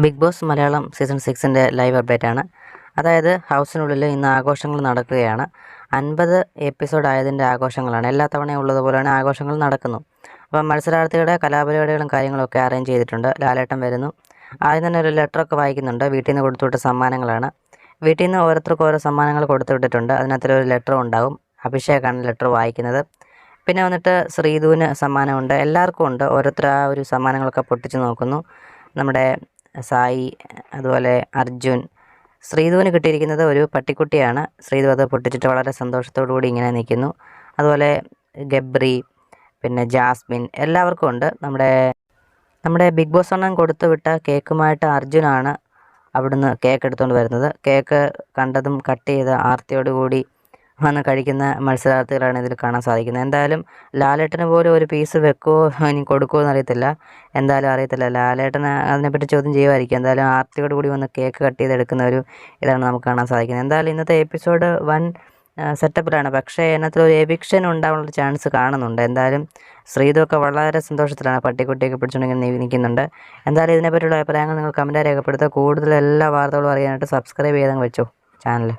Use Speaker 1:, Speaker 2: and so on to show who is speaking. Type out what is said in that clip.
Speaker 1: Big Boss Malayalam season 6ൻ്റെ live അപ്ഡേറ്റാണ്. അതായത് ഹൗസിനുള്ളിൽ ഇന്ന് ആഘോഷങ്ങൾ നടക്കുകയാണ്. 50 എപ്പിസോഡ് ആയതിൻ്റെ ആഘോഷങ്ങളാണ്. എല്ലാ തവണയും ഉള്ളതുപോലെയാണ് ആഘോഷങ്ങൾ നടക്കുന്നു. അപ്പം മത്സരാർത്ഥികളുടെ കലാപരിപാടികളും കാര്യങ്ങളൊക്കെ അറേഞ്ച് ചെയ്തിട്ടുണ്ട്. ലാലേട്ടൻ വരുന്നു. ആദ്യം തന്നെ ഒരു ലെറ്ററൊക്കെ വായിക്കുന്നുണ്ട്. വീട്ടിൽ നിന്ന് കൊടുത്തുവിട്ട സമ്മാനങ്ങളാണ്. വീട്ടിൽ നിന്ന് ഓരോരുത്തർക്കും ഓരോ സമ്മാനങ്ങൾ കൊടുത്തുവിട്ടിട്ടുണ്ട്. അതിനകത്തൊരു ലെറ്ററും ഉണ്ടാവും. അഭിഷേകാണ് ലെറ്റർ വായിക്കുന്നത്. പിന്നെ വന്നിട്ട് ശ്രീധുവിന് സമ്മാനമുണ്ട്. എല്ലാവർക്കും ഉണ്ട്. ഓരോരുത്തർ ആ ഒരു സമ്മാനങ്ങളൊക്കെ പൊട്ടിച്ച് നോക്കുന്നു. നമ്മുടെ സായി, അതുപോലെ അർജുൻ. ശ്രീധുവിന് കിട്ടിയിരിക്കുന്നത് ഒരു പട്ടിക്കുട്ടിയാണ്. ശ്രീധു അത് പൊട്ടിച്ചിട്ട് വളരെ സന്തോഷത്തോടു കൂടി ഇങ്ങനെ നിൽക്കുന്നു. അതുപോലെ ഗബ്രി, പിന്നെ ജാസ്മിൻ, എല്ലാവർക്കും ഉണ്ട്. നമ്മുടെ ബിഗ് ബോസ് അണ്ണൻ കൊടുത്തു വിട്ട കേക്കുമായിട്ട് അർജുനാണ് അവിടുന്ന് കേക്ക് എടുത്തുകൊണ്ട് വരുന്നത്. കേക്ക് കണ്ടതും കട്ട് ചെയ്ത് ആർത്തിയോടുകൂടി വന്ന് കഴിക്കുന്ന മത്സരാർത്ഥികളാണ് ഇതിൽ കാണാൻ സാധിക്കുന്നത്. എന്തായാലും ലാലേട്ടന് പോലും ഒരു പീസ് വെക്കുമോ ഇനി കൊടുക്കുമോ എന്നറിയത്തില്ല. എന്തായാലും അറിയത്തില്ല. ലാലേട്ടന് അതിനെപ്പറ്റി ചോദ്യം ചെയ്യുമായിരിക്കും. എന്തായാലും ആർത്തിയോട് കൂടി വന്ന് കേക്ക് കട്ട് ചെയ്തെടുക്കുന്ന ഒരു ഇതാണ് നമുക്ക് കാണാൻ സാധിക്കുന്നത്. എന്തായാലും ഇന്നത്തെ എപ്പിസോഡ് വൻ സെറ്റപ്പിലാണ്. പക്ഷേ അതിനകത്തൊരു എവിക്ഷൻ ഉണ്ടാവാനുള്ള ചാൻസ് കാണുന്നുണ്ട്. എന്തായാലും ശ്രീധുവൊക്കെ വളരെ സന്തോഷത്തിലാണ്. പട്ടിക്കുട്ടിയൊക്കെ പിടിച്ചുകൊണ്ടിങ്ങനെ നിൽക്കുന്നുണ്ട്. എന്തായാലും ഇതിനെപ്പറ്റിയുള്ള അഭിപ്രായങ്ങൾ നിങ്ങൾ കമൻറ്റായി രേഖപ്പെടുത്തുക. കൂടുതൽ എല്ലാ വാർത്തകളും അറിയാനായിട്ട് സബ്സ്ക്രൈബ് ചെയ്തങ്ങ് വെച്ചോ ചാനൽ.